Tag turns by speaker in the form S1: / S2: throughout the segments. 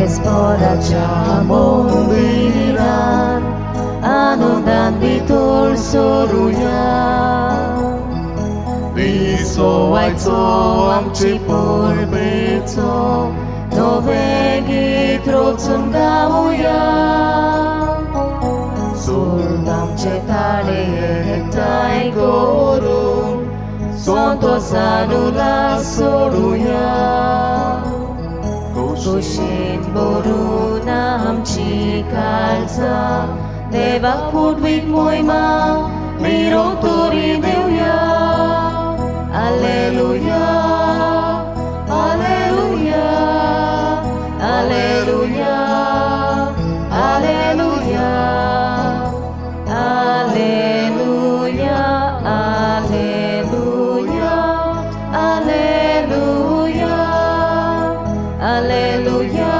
S1: Esporacha mondiran anundan bitul soruya Liso aitzo amtsi purbeto novegi trotzun gauya Zurdam cetare etai gorun Sonto zanula soruya Goshin boruna amchi kalza Deva pudvik moima Miro tori deuya Alleluia Alleluia Alleluia Alleluia Alleluia Alleluia Alleluia Alleluia,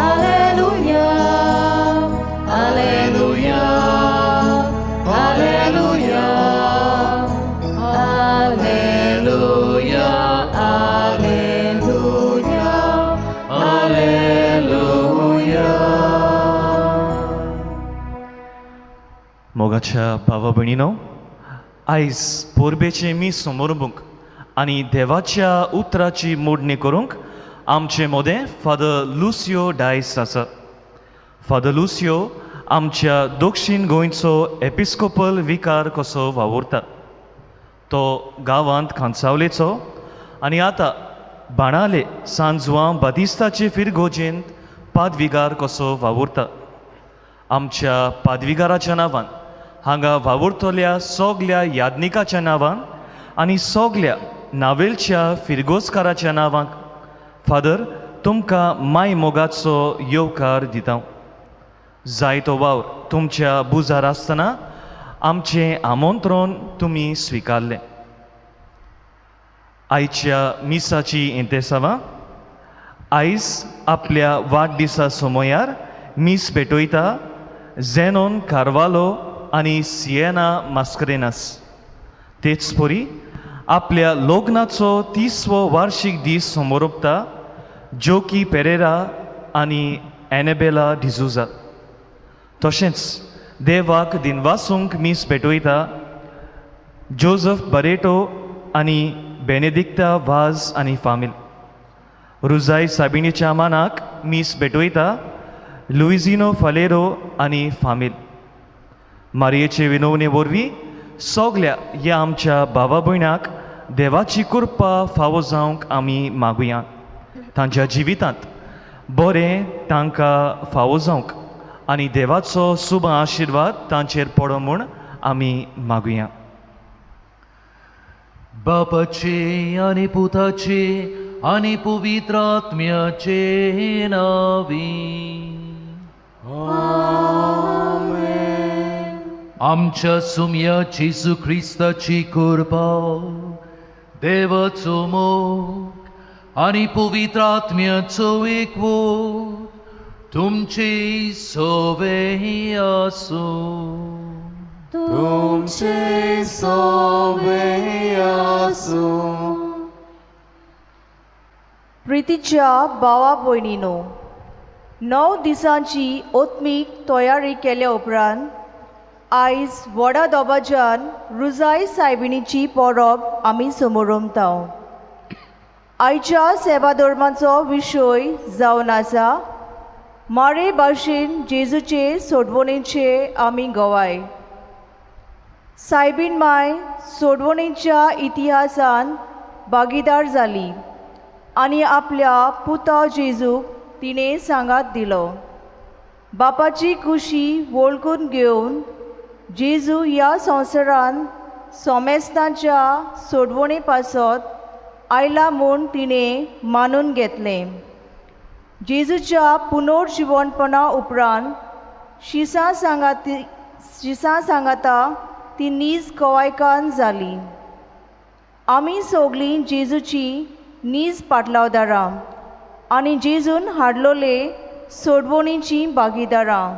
S1: Alleluia, Alleluia, Alleluia, Alleluia, Alleluia, Alleluia.
S2: मोगाच्या भावा भयणीनो, आयज पोरबेचे मी समोर book आनी देवाच्या उतराची मोडणी करूंक आमचे मोदे father Lucio Dias आसा. Father Lucio आमच्या दक्षिण गोंयचो एपिस्कोपल विकार कसो वावुरता. तो गांवांत खांसावलेचो आनी आतां बाणाले सांजवां बादिस्ताचे फिरगोजेंत पादविगार कसो वावुरता. आमच्या पादविगाराच्या नांवान हांगा वावुरतल्या सोगल्या यादनिकाच्या नांवान आनी सोगल्या नावेलच्या फिरगोजकाराच्या नांवांक फादर तुमकां माय मोगाचो येवकार दिता. जायतो वावर तुमच्या बुजार आसतना आमचें आमंत्रण तुमी स्विकारलें. आयच्या मिसाची इंतेसावां आयज आपल्या वाडदिसा समयार मीस पेटयता झेनोन कार्वालो आनी सिएना मास्करेनास. तेच परी आपल्या लग्नाचो 30वो वार्षिक दीस समोर ओंपता जोकी पेरेरा आनी एनेबेला डिझुजा. तशेंच देवाक दिनवासूंक मीस पेटयता जोझफ बरेटो आनी बेनेदिक्ता वाज आनी फामील. रुजाय साबिणीच्या मानाक मीस पेटयता लुइजिनो फालेरो आनी फामील. मारयेचे विनवणे वरवीं सोगल्या ह्या आमच्या भावा भयणाक देवाची कृपा फावो जावंक आमी मागुया. तांच्या जिवितांत बरें तांकां फावो जावंक आनी देवाचो शुभ आशिर्वाद तांचेर पडो म्हूण आमी मागुया.
S3: बापाचे आनी पुताचे आनी पवित्र आत्म्याचे नावी आमच्या सुम्या जेजू ख्रिस्ताची कृपा देवाचो मोग आनी पवित्र आत्म्याचो एकवोट तुमचे सोबे आसो.
S1: तुमचे सोबे आसो.
S4: प्रितीच्या भावा भयणीनो, 9 दिसांची ओत्मीक तयारी केल्या उपरांत आयज व्हडा दोबाज्यान रुजाय सायबिणीची परब आमी समोर ओंपता. आयच्या सेवा धर्माचो विशय जावन आसा मारे भाशेन जेजूचे सोडवणेचे आमी गवाय. सायबीण माय सोडवणेच्या इतिहासान भागीदार जाली आनी आपल्या पुता जेजूक तिणें सांगात दिलो. बापाची खुशी वळखून घेवन जेजू ह्या संवसारांत सोमेस्तांच्या सोडवणे पासत आयला म्हूण तिणें मानून घेतलें. जेजूच्या पुनर्जिवणपणा उपरांत शिसां सांगाता ती नीज कवायकान जाली. आमी सोगलीं जेजूची नीज पाटलावदारां आनी जेजून हाडलोले सोडवणीची भागीदारां.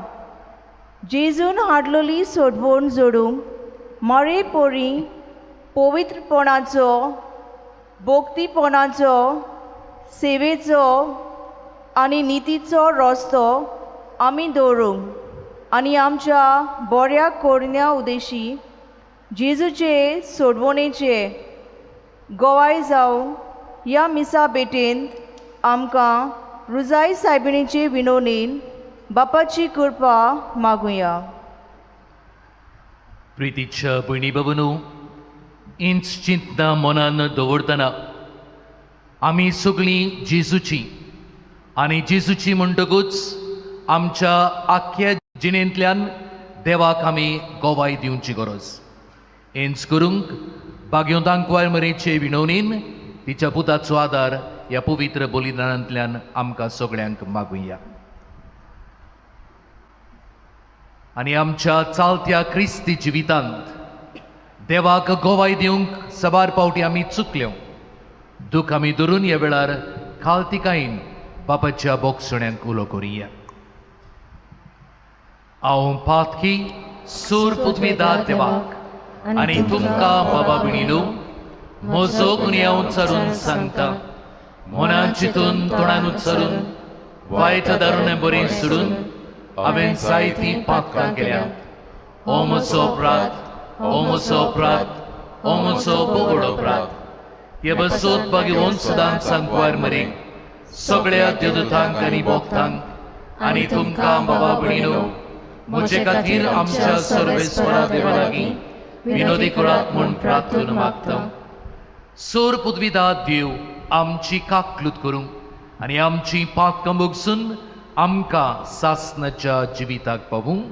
S4: जेजून हाडलोली सोडवण जोडूंक मरे पोरी पवित्रपणाचो भोक्तीपणाचो सेवेचो आनी नितीचो रस्तो आमी दवरूंक आनी आमच्या बऱ्या कोरण्या उद्देशी जेजूचे सोडवणेचे गोवाय जावं ह्या मिसा भेटेंत आमकां रुजाई सायबिणीचे विनवणेन बापाची कृपा मागुया.
S3: प्रितीच्या भयणी भावांनो, इंच चिंतना मनान दवरतना आमी सगळीं जेजूची आनी जेजूची म्हणटकूच आमच्या आख्या जिणेंतल्यान देवाक आमी गोवाय दिवची गरज. इंच करूंक बाग्यो दांकवार मरेचे विणवणेन तिच्या पुताचो आदार ह्या पवित्र बलिदानांतल्यान आमकां सगळ्यांक मागुया. आनी आमच्या चालत्या क्रिस्ती जिवितांत देवाक गोवाय दिवंक सबार पावटी आमी चुकल्यो. दूख आमी धरून ह्या वेळार खालतिकायेन बापाच्या बोगसण्यांक उलो करुया. हांव पातकी सूर पृथ्वी दाद देवाक आनी तुमकां बाबा भयणीनो, म्हजो गुन्हे हांव उच्चारून सांगता. मनान चिंतून तोंडान उच्चारून वायट दारुणें बरें सोडून हांवें जायतीं पातकां केल्यात. हो म्हजो अपराध, हो म्हजो अपराध, हो म्हजो बोगड अपराध. हे बसोत भाग्यवंत सदांच सांगवार मरे सगळ्या देवदूतांक आनी भक्तांक आनी तुमकां बाबा भयणीनो, म्हजे खातीर आमच्या सर्वेस्वरा देवा लागीं विनोदी करात म्हूण प्रार्थना मागता. सोर पदवीदाद देव आमची काकलूत करूंक आनी आमची पातकां भोगसून आमकां सासणाच्या जिविताक पावूंक.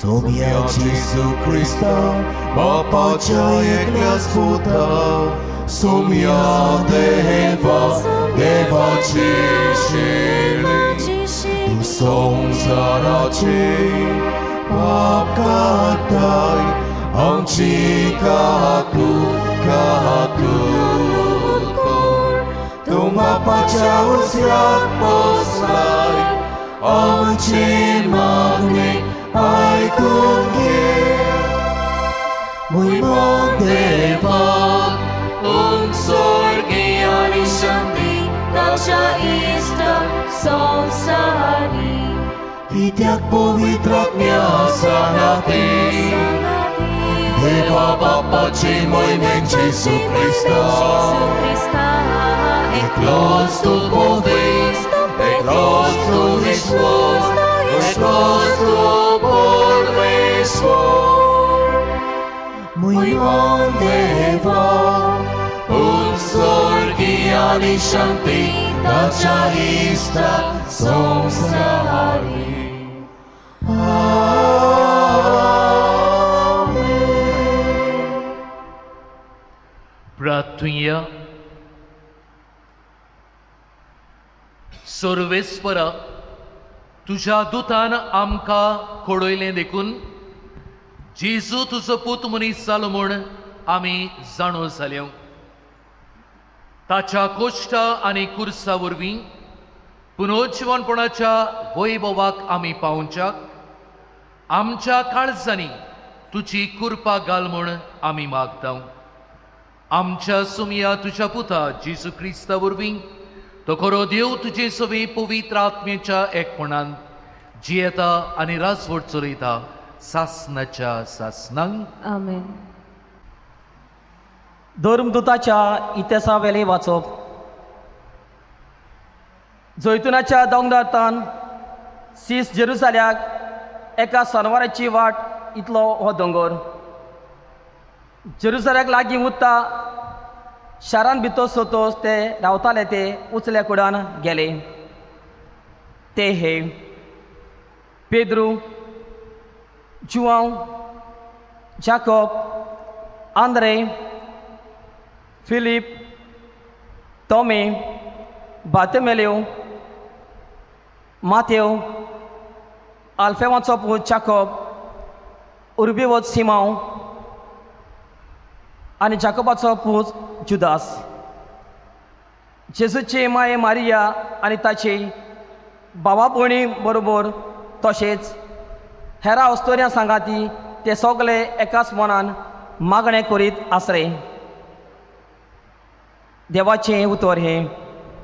S1: Soumia Jesu Christa, Bapacia Ekleas Puta, Soumia Deva, Deva Cishili, Tu som Zarace, Papkatai, Amci Kaku, Tu Bapacia Usiak Poslai, Amci Magne, ai con muy mondeva
S5: sorgi ani shanti dasha ista sansari
S1: Itiak povitratnya sanati Deva Bapa ci moi men Jesu Krista Eklos tu povis, eklos tu ishvos, eklos tu महिमा देवा उत्सर्गी आणि शांती ताच्या इष्टात संसारी
S3: प्रार्थुया. सर्वेस्परा, तुझ्या दुतान आमकां कळयलें देखून जेजू तुजो पूत मनीस जालो म्हूण आमी जाणो जाल्यो. ताच्या कोश्टा आनी कुर्सा वरवीं पुनोज्जीवनपणाच्या वैभवाक आमी पावच्याक आमच्या काळजांनी तुजी कृपा घाल म्हूण आमी मागता. आमच्या सुमया तुझ्या पुता जेजू क्रिस्ता वरवीं तो खरो देव तुजे सवे पवित्र आत्म्याच्या एकपणान जियेता आनी राजवट चलयता सासनाच्या सासनांक.
S6: आमेन.
S7: धर्मदूताच्या इतिहासा वेले वाचप. जैतुनाच्या दोंगरांतान सीस जेरुसाल्याक एका सनवाराची वाट इतलो हो दोंगर. जेरुसाल्याक लागीं उरता शारान भितर सोतोस ते रावताले ते उचल्या कुडान गेले. ते हे पेद्रू, जुआंव, जाकोब, आंद्रे, फिलीप, तोमे, बार्तोमेलेव, मातेव, आल्फेवाचो पूत जाकोब, उर्बेवोत सिमांव आनी जाकोबाचो पूत जुदास. जेजूची माये मारिया आनी ताची भावा भयणी बरोबर तशेंच हेरा अस्तोऱ्या सांगाती ते सगळे एकाच मनान मागणें करीत आसले. देवाचें उतर हे.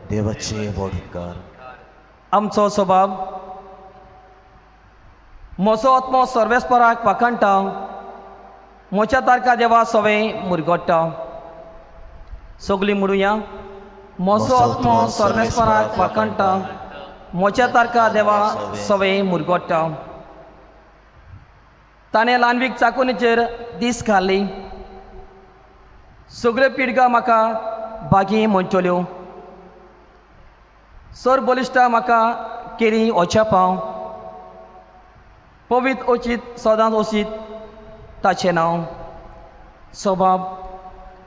S1: देवाचे वडकार.
S7: आमचो स्वभाव. म्हजो आत्मो सर्वेस्पराक वाखाणटा. म्हज्या तारका देवा सवे मुरगोडटा. सगळीं म्हणुया. म्हजो आत्मो सर्वेस्पराक वाखाणटा. म्हज्या तारका देवा सवे मुरगोडटा. ताणें ल्हानवीक चाकुनीचेर दीस घाली. सगळ्यो पिडगा म्हाका बागी म्हणटल्यो. सर बलिश्टा म्हाका केली ओचापाव. पवित ओचीत सदांच ओसीत ताचें नांव. स्वभाव.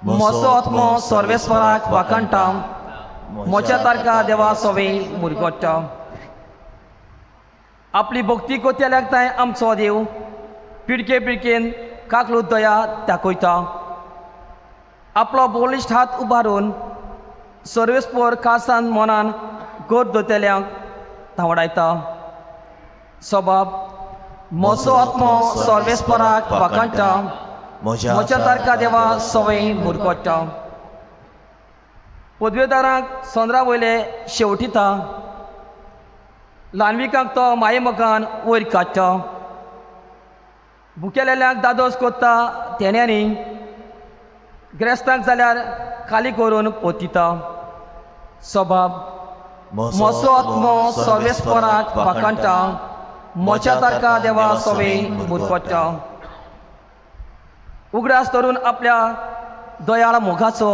S7: म्हजो आत्मो सर्वेस्पराक वाखाणटा. म्हज्या तारका देवा सवे मुरगोडटा. आपली भक्ती कोतेल्याक ताय आमचो देव पिडके पिडकेन काकलू दया दाखयता. आपलो बलिश्ट हात उबारून सर्वेस्पर काळसान मनान गोड दोतेल्यांक धांवडायता. स्वभाव. म्हजो आत्मो सर्वेस्पराक वाखाणटा. म्हज्या तारका देवा सवे मुरगोडटा. पदवेदारांक संद्रा वयले शेवटिता. ल्हानविकांक तो माये मोगान वयर काडटा. भुकेलेल्यांक दादोस कोत्ता तेण्यांनी. ग्रेस्तांक जाल्यार खाली करून पोतिता. स्वभाव. म्हजो आत्मो सर्वेस्पराक वाखाणटा. म्हज्या तारका देवा सवे मुरगोडटा. उगडास धरून आपल्या दयाळ मोगाचो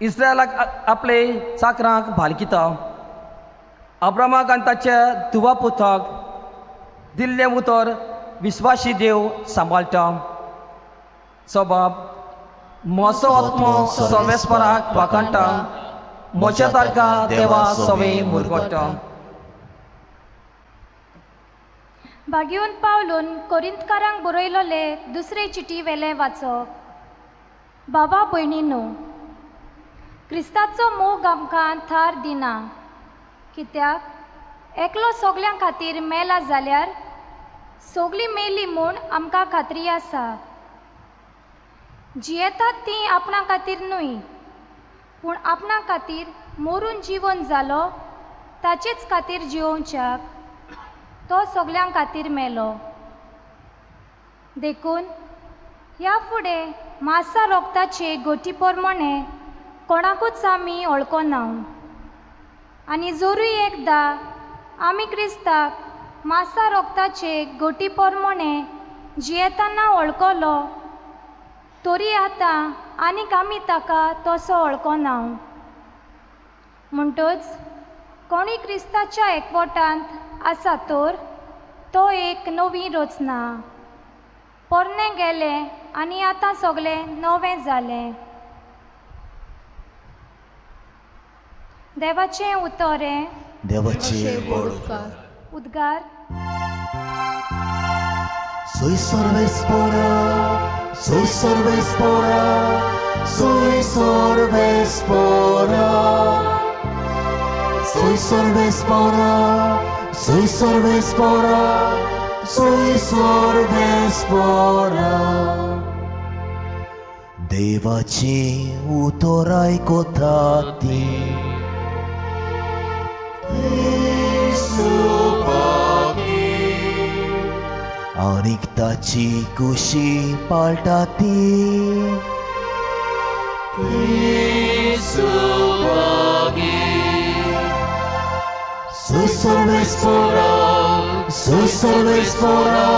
S7: इस्रायलाक आपले चाकरांक भालकिता. अब्रामाक आनी ताच्या धुवा पुताक दिल्लें उतर विस्वासी देव सांबाळटा. स्वभाव. म्हजो आत्मो सर्वेस्पराक वाखाणटा. म्हज्या तारका देवा सवे मुरगोडटा.
S8: भाग्यवंत पावलून कोरिंतकारांक बरयलोले दुसरे चिटी वेले वाचप. बाबा भयणीनो, क्रिस्ताचो मोग आमकां थार दिना. कित्याक एकलो सगल्यां खातीर मेला जाल्यार सगलीं मेली म्हूण आमकां खात्री आसा. जियेतात तीं आपणा खातीर न्हय, पूण आपणा खातीर मरून जिवन जालो ताचेच खातीर जिवोवच्याक तो सगल्यां खातीर मेलो. देखून ह्या फुडें मासा रोगताचे गोटी पोरमोणे कोणाकूच आमी वळखोना. आनी जोरूय एकदां आमी क्रिस्ताक मासा रोगताचे गोटी पोरमोणे जियेतना वळखलो तरी आतां आनीक आमी ताका तसो वळखना म्हणटच कोणी क्रिस्ताच्या एकवटांत आसा तर तो एक नवी रचना पोरणें गेलें आनी आतां सगळें नवें जालें. देवाचें उतोरें
S1: देवाचे वडकार.
S8: उद्गार
S1: Soy sorbespora, soy sorbespora, soy sorbespora. Soy sorbespora, soy sorbespora, soy sorbespora. देवाची उतर आयकोता ती आनीक ताची कुशी पाळटा ती Soy sorbespora, soy sorbespora,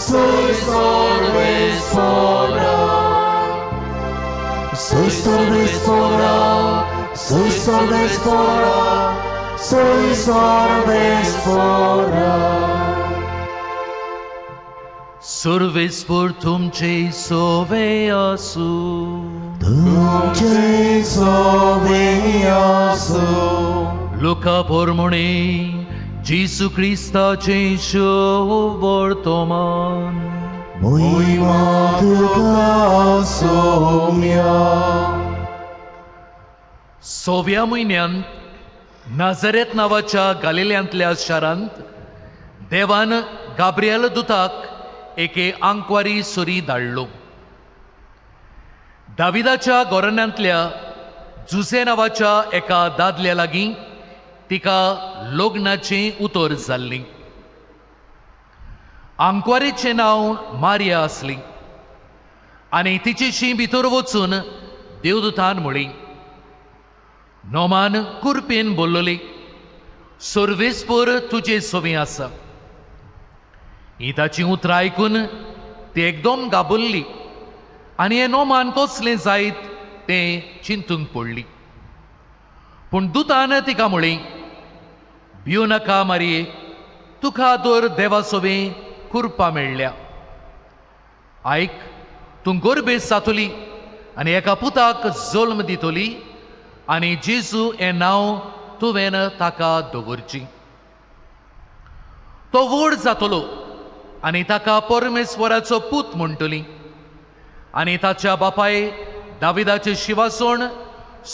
S1: soy sorbespora. Soy sorbespora, soy sorbespora, soy sorbespora.
S3: सर्वेस्पर तुमचे सोवे आसू.
S1: तुमचे सोवे आसू.
S3: लुका पोरमोणे जेसू क्रिस्ताचे शुभ वर्तमान.
S1: Moima tuka soumya.
S3: सोव्या म्हयन्यांत नाझरेत नांवाच्या गालिल्यांतल्या शारांत देवान गाब्रिएल दुताक एके आंकवारी सुरी धाडलो. दाविदाच्या घराण्यांतल्या जुसे नांवाच्या एका दादल्या लागीं तिका लग्नाची उतर जाल्ली. आंकवारीचें नांव मारिया आसली आनी तिचेशी भितर वचून देवदूतान म्हळी, नोमान कुरपेन बोल्लोली, सर्वेस्पर तुजे सोबीं आसा. ही ताची उतरां आयकून ती एकदम गाबुल्ली आनी हें नोमान कसलें जायत तें चिंतूंक पडली. पूण दुतान तिका म्हळी, भियो नाका मारये, तुका तर देवा सोबीं कुरपा मेळ्ळ्या. आयक, तूं गोरबेस जातली आनी एका पुताक जल्म दितली आनी जेजू हें नांव तुवें ताका दवरची. तो व्हड जातलो आनी ताका परमेश्वराचो पूत म्हणटली आनी ताच्या बापाय दाविदाचें शिवासण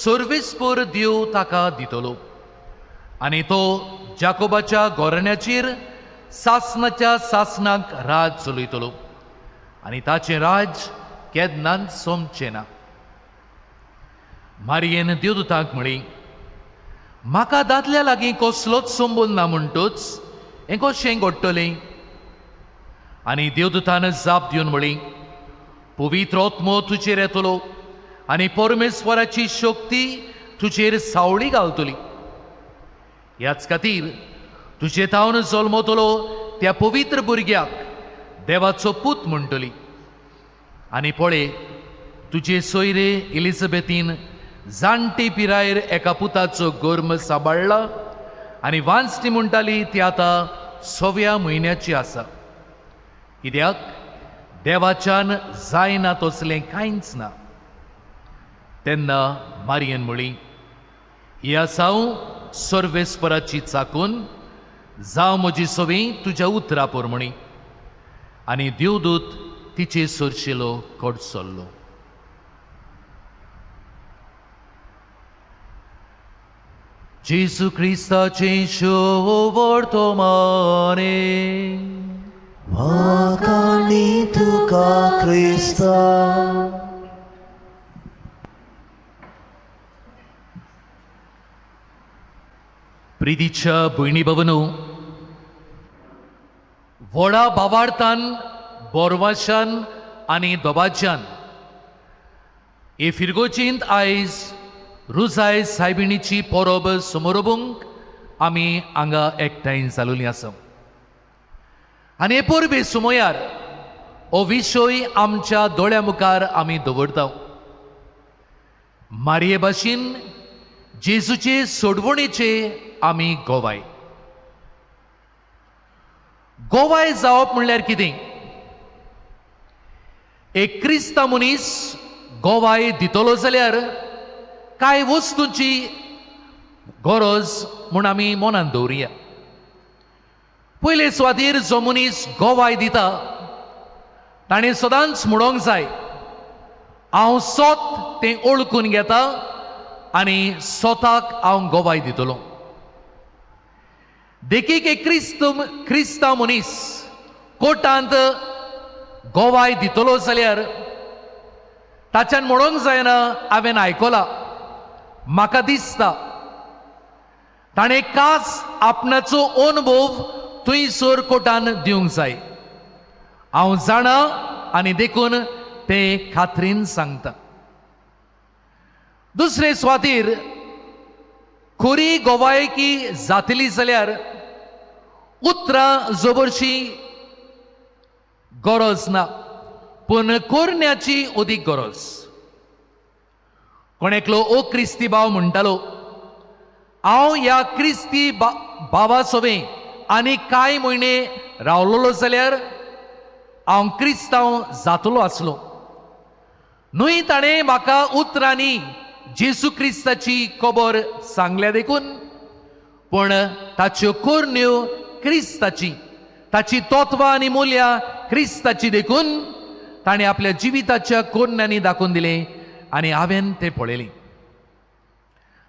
S3: सर्वेस्पर देव ताका दितलो आनी तो जाकोबाच्या घोरण्याचेर सासनाच्या सासनाक राज चलयतलो आनी ताचें राज केन्नाच सोंपचें ना. मारयेन देवदूताक म्हळी, म्हाका दादल्या लागीं कसलोच संबंद ना म्हणटच हें कशें घडटलें? आनी देवदूतान जाप दिवन म्हळी, पवित्र आत्मो तुजेर येतलो आनी परमेश्वराची शक्ती तुजेर सावळी घालतली. ह्याच खातीर तुजे तावन जल्मतलो त्या पवित्र भुरग्याक देवाचो पूत म्हणटली. आनी पळय, तुजे सोयरे इलिझाबेथीन जाणटे पिरायेर एका पुताचो गर्म सांबाळ्ळा आनी वांचटी म्हणटाली ती आतां 6व्या म्हयन्याची आसा. कित्याक देवाच्यान जायना तसलें कांयच ना. तेन्ना मारयेन म्हळी, ह्या साव सर्वेस्पराची चाकून जावं म्हजी सोबीं तुज्या उतरा पोरमणी. आनी देवदूत तिचे सोरशिलो कोड सोल्लो. जेसू क्रिस्ताचें शुभ वर्तमाने.
S1: वाकानी तुका क्रिस्ता.
S3: प्रितीच्या भयणी भवनो, व्हडा भावार्थान, बोरवाशान आनी दोबाज्यान हे फिरगोचींत आयज रुजाय सायबिणीची परब समारोपूंक आमी हांगा एकठांय जालोलीं आसा. आनी हे परबे सुमयार हो विशय आमच्या दोळ्या मुखार आमी दवरता. मारये भाशेन जेजूचे सोडवणेचे आमी गोवाय. गोवाय जावप म्हणल्यार कितें? एक क्रिस्तांव मनीस गोवाय दितलो जाल्यार कांय वस्तूंची गरज म्हूण आमी मनान दवरुया. पयले सुवातेर जो मनीस गोवाय दिता ताणें सदांच म्हणोंक जाय, हांव सोत तें ओळखून घेता आनी स्वताक हांव गोवाय दितलो. देखीक एक क्रिस्तांव मनीस कोर्टांत गोवाय दितलो जाल्यार ताच्यान म्हणोंक जायना हांवें आयकलां, म्हाका दिसता. ताणें खास आपणाचो अनुभव थंयसर कोर्टान दिवंक जाय. हांव जाणा आनी देखून तें खात्रीन सांगता. दुसरे सुवातेर खरी गोवायकी जातली जाल्यार उतरां जबरशी गरज ना, पूण कोरण्याची अदीक गरज. कोण एकलो ओ क्रिस्ती भाव म्हणटालो, हांव ह्या क्रिस्ती भावा सोबें आनी कांय म्हयने रावलोलो जाल्यार हांव क्रिस्तांव जातलो आसलो. न्हय ताणें म्हाका उतरांनी जेजू क्रिस्ताची खबर सांगल्या देखून, पूण ताच्यो कोरण्यो क्रिस्ताची, ताची तत्वां आनी मुल्यां क्रिस्ताची देखून ताणें आपल्या जिविताच्या कोरण्यांनी दाखोवन दिलें आनी हांवें तें पळयलें.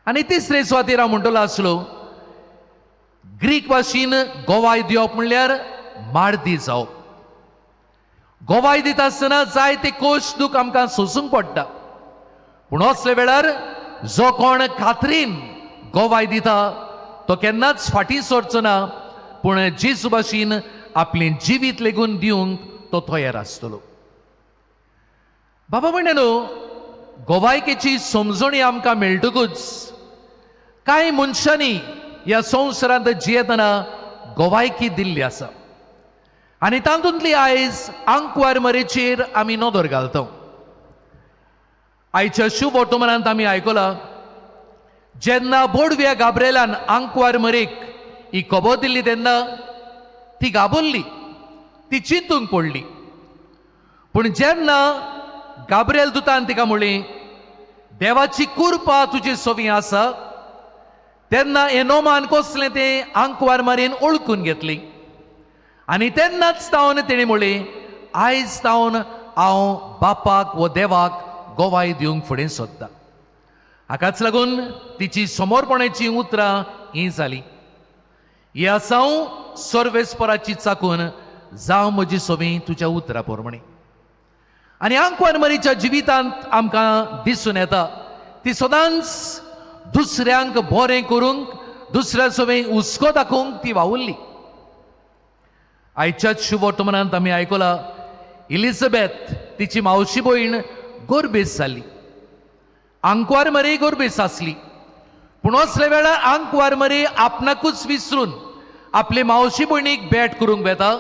S3: आनी तिसरे सुवातेर हांव म्हणटलो आसलो, ग्रीक भाशेन गोवाय दिवप म्हणल्यार मार्दी जावप. गोवाय दिता आसतना जायते कोश दूख आमकां सोंसूंक पडटा, पूण असले वेळार जो कोण खात्रीन गोवाय दिता तो केन्नाच फाटीं सरचो ना, पूण जेजू भाशेन आपलें जिवीत लेगून दिवंक तो तयार आसतलो. बाबा म्हणटालो, गोवायकेची समजणी आमकां मेळटकूच कांय मनशांनी ह्या संवसारांत जियेतना गोवायकी दिल्ली आसा आनी तातूंतली आयज आंकवारमरेचेर आमी नदर घालता. आयच्या शुभ वर्तमानांत आमी आयकलां, जेन्ना बोडव्या गाब्रिएलान आंकवारमरेक ही खबर दिल्ली तेन्ना ती घाबरली, ती चिंतूंक पडली. पूण जेन्ना गाब्रिएल दुतान तिका म्हणलें, देवाची कृपा तुजे सोबीं आसा, तेन्ना हें नोमान कसलें तें आंकवारमरेन ओळखून घेतली. आनी तेन्नाच तावन तेणें म्हणलें, आयज तावन हांव बापाक व देवाक गोवाय दिवंक फुडें सोदता. हाकाच लागून तिची समर्पणाची उतरां ही जाली, ही आसांव सर्वेस्पराची चाकून जावं म्हजी सोबीं तुज्या उतरा पोरमणी. आनी आंकवारमरीच्या जिवितांत आमकां दिसून येता ती सदांच दुसऱ्यांक बरें करूंक, दुसऱ्या सोबीं हुस्को दाखोवंक ती वावुरली. आयच्याच शुभ वर्तमानांत आमी आयकलां, इलिझाबेथ तिची मावशी भयण गोरबेस जाली. आंकवारमरी गोरबेस आसली, पूण असले वेळार आंकवारमरी आपणाकूच विसरून आपले मावशी भयणीक भेट करूंक वेता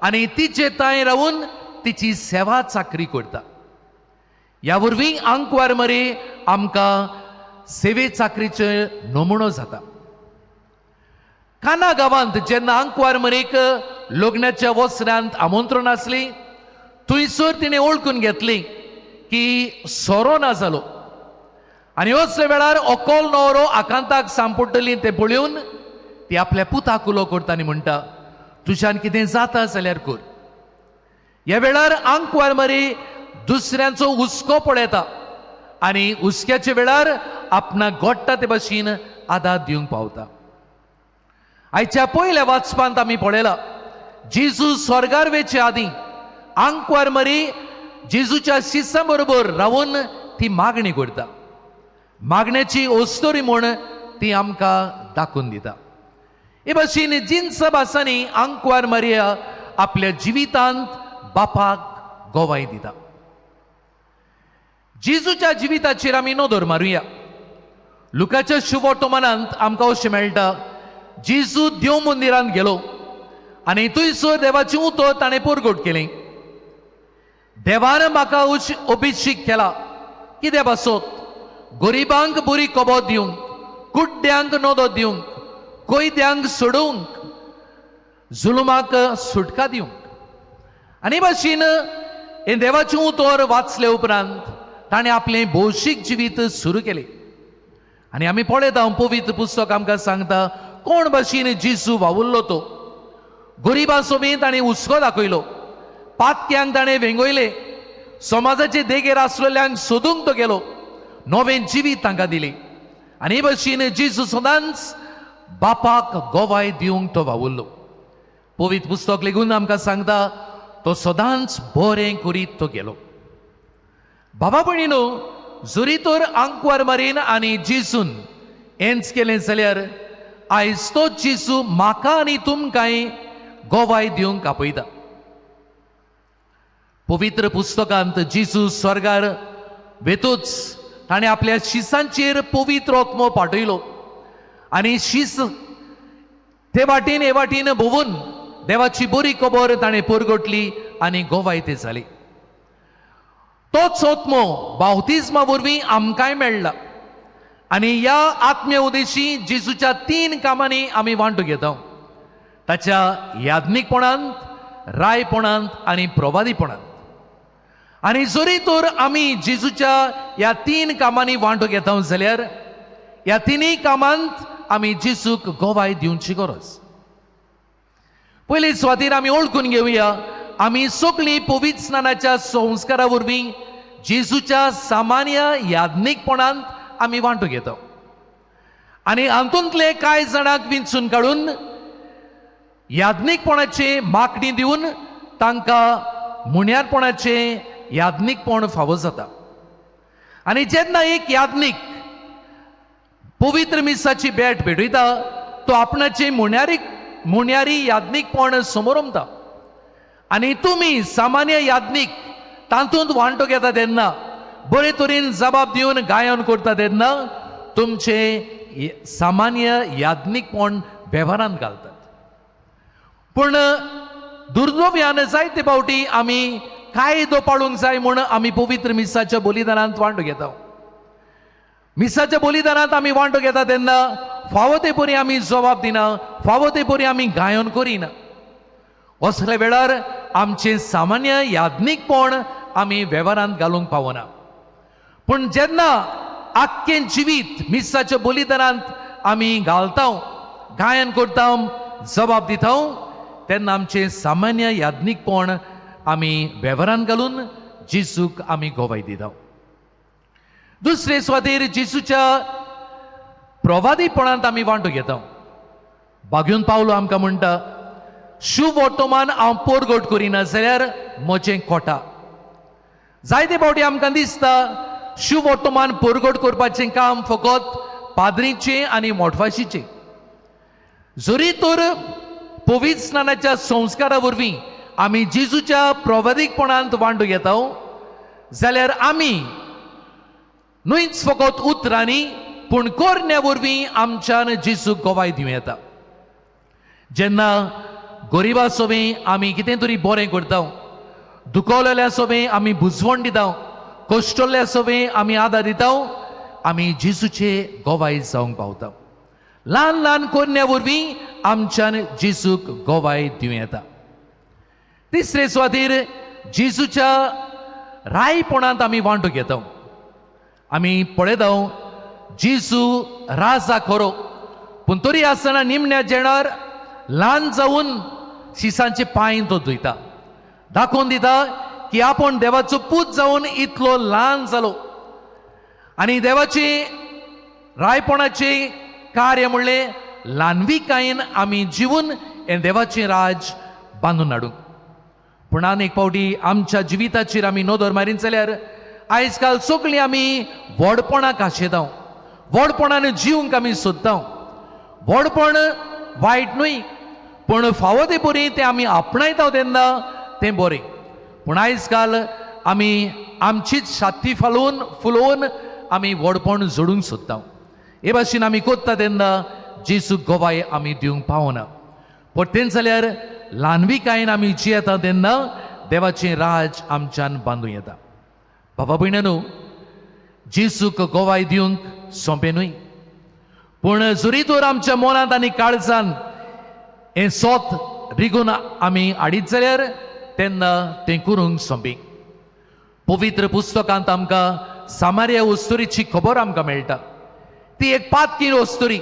S3: आनी तिचे थंय रावून तिची सेवा चाकरी करता. ह्या वरवीं आंकवारमरी आमकां सेवे चाकरीचो नमुनो जाता. काना गांवांत जेन्ना आंकवारमरीक लग्नाच्या वस्त्रांत आमंत्रण आसली, थंयसर तिणें ओळखून घेतली की सोरो ना जालो. आनी असल्या वेळार अकोल न्हवरो आकांताक सांपडटली तें पळोवन ती आपल्या पुताक उलो करता आनी म्हणटा, तुज्यान कितें जाता जाल्यार कर. ह्या वेळार आंकवारमरी दुसऱ्यांचो हुस्को पळयता आनी हुस्क्याच्या वेळार आपणाक घडटा ते भाशेन आदार दिवंक पावता. आयच्या पयल्या वाचपांत आमी पळयलां, जेजू स्वर्गार वेचे आदीं आंकवारमरी जेजूच्या शिश्यां बरोबर रावून ती मागणी करता. मागण्याची ओस्तोरी म्हूण ती आमकां दाखोवन दिता. हे भाशेन जिन्स भासांनी आंकवारमरिया आपल्या जिवितांत बापाक गोवाय दिता. जेजूच्या जिविताचेर आमी नदर मारुया. लुकाच्या शुभ वर्तमानांत आमकां अशें मेळटा, जेजू देव मंदिरांत गेलो आनी थंयसर देवाची उतर ताणें परगट केलें. देवान म्हाका अभिषेक केला कितें बसोत गरीबांक बरी कबो दिवंक कुड्ड्यांक नोदो दिवंक कोयत्यांक सोडूंक जुलमाक सुटका दिवंक आनी भाशेन हे देवाचे उतर वाचले उपरांत ताणें आपलें भौशीक जिवीत सुरू केलें आनी आमी पळयता पवित्र पुस्तक आमकां सांगता कोण भाशेन जेजू वावुरलो तो गरीबां सोबीत ताणें हुस्को दाखयलो पातक्यांक ताणें वेंगयले समाजाचे देगेर आसलेल्यांक सोदूंक तो गेलो नवें जिवीत तांकां दिलें आनी हे भाशेन जेजू सदांच बापाक गोवाय दिवंक तो वावुरलो पवित्र पुस्तक लेगून आमकां सांगता तो सदांच बरें करीत तो गेलो बाबा भयणीनो जरी तर आंकवार मारीन आनी जेजून हेंच केलें जाल्यार आयज तो जेजू म्हाका आनी तुमकांय गोवाय दिवंक आपयता पवित्र पुस्तकांत जेजू स्वर्गार वेतूच ताणें आपल्या शिसांचेर पवित्र आत्मो पाठयलो आनी शीस ते वाटेन हे वाटेन भोंवून देवाची बरी खबर ताणें परगटली आनी गोवाय ते जाली तोच आत्मो बावतिजमा वरवीं आमकांय मेळ्ळा आनी ह्या आत्म्या उदेशी जेजूच्या 3 कामांनी आमी वांटो घेता ताच्या याज्ञिकपणांत रायपणांत आनी प्रवादीपणांत आनी जरी तर आमी जेजूच्या ह्या 3 कामांनी वांटो घेता जाल्यार ह्या 3 कामांत आमी जेजूक गोवाय दिवची गरज पयले सुवातेर आमी ओळखून घेवया आमी सगळीं पवित्र स्नानाच्या संस्कारा वरवीं जेजूच्या सामान्य याज्ञिकपणांत आमी वांटो घेता आनी हातूंतले कांय जाणांक विंचून काडून याज्ञिकपणाचे मागणी दिवन तांकां मुण्यारपणाचे याज्ञिकपण फावो जाता आनी जेन्ना एक याज्ञीक पवित्र मिसाची भेट भेटयता तो आपणाचे मुण्यारी याज्ञिकपण समोर उमता आनी तुमी सामान्य याज्ञीक तातूंत वांटो घेता तेन्ना बरे तरेन जबाब दिवन गायन करता तेन्ना तुमचे सामान्य याज्ञिकपण वेव्हारांत घालतात पूण दुर्दैव्यान जायते फावटी आमी कायदो पाळूंक जाय म्हूण आमी पवित्र मिसाच्या बलिदानांत वांटो घेता मिसाच्या बलिदानांत आमी वांटो घेता तेन्ना फावो ते परी आमी जबाब दिना फावो ते परी आमी गायन करिना असल्या वेळार आमचे सामान्य याज्ञिकपण आमी वेव्हारांत घालूंक पावना पूण जेन्ना आख्खें जिवीत मिसाच्या बलिदानांत आमी घालता गायन करता जबाब दिता तेन्ना आमचे सामान्य याज्ञिकपण आमी वेव्हारांत घालून जेजूक आमी गोवाय दिता दुसरे सुवातेर जेजूच्या प्रवादीपणांत आमी वांटो घेता बागून पावलो आमकां म्हणटा शुभ वर्तमान हांव परगट करिना जाल्यार म्हजें कोटा जायते फावटी आमकां दिसता शुभ वर्तमान परगट करपाचें काम फकत पाद्रीचें आनी मोठवाशीचें जरी तर पवित्र स्नानाच्या संस्कारा वरवीं आमी जेजूच्या प्रवादीकपणांत वांटो घेता जाल्यार आमी न्हूच फकत उतरांनी पूण करण्या वरवीं आमच्यान जेजूक गोवाय दिवं येता जेन्ना गरिबा सोबे आमी कितें तरी बरें करता दुखवलेल्या सोबे आमी बुजवण दिता कश्टल्ल्या सोबे आमी आदार दिता आमी जेजूचे गोवाय जावंक पावता ल्हान ल्हान करण्या वरवीं आमच्यान जेजूक गोवाय दिवं येता तिसरे सुवातेर जेजूच्या रायपणांत आमी वांटो घेता आमी पळयता जेजू राजा खरो पूण तरी आसतना निमण्या जेणार ल्हान जावन शिसांचे पांय तो धुयता दाखोवन दिता की आपूण देवाचो पूत जावन इतलो ल्हान जालो आनी देवाचे रायपणाचे कार्य म्हणलें ल्हानविकायेन आमी जिवून हें देवाचें राज बांदून हाडूंक पूण आनी एक फावटी आमच्या जिविताचेर आमी नदर मारीत जाल्यार आयज काल सगळीं आमी व्हडपणाक आशेता व्हडपणान जिवंक आमी सोदता व्हडपण वायट न्हय पूण फावो ते बरी तें आमी आपणायता तेन्ना तें बरें पूण आयज काल आमी आमचीच छाती फुलोवन आमी व्हडपण जोडूंक सोदता हे भाशेन आमी कोत्ता तेन्ना जेजूक गोवाय आमी दिवंक पावना पण तें जाल्यार ल्हानविकायेन आमी जियेता तेन्ना देवाचें राज आमच्यान बांदूं येता. बाबा भयणांनो, जेसूक गोवाय दिवंक सोंपें न्हय, पूण जरी तर आमच्या मनांत आनी काळजान हें सोत रिगून आमी हाडीत जाल्यार तेन्ना तें करूंक सोंपें. पवित्र पुस्तकांत आमकां सामार्या वस्तुरीची खबर आमकां मेळटा. ती एक पातकीण वस्तुरी,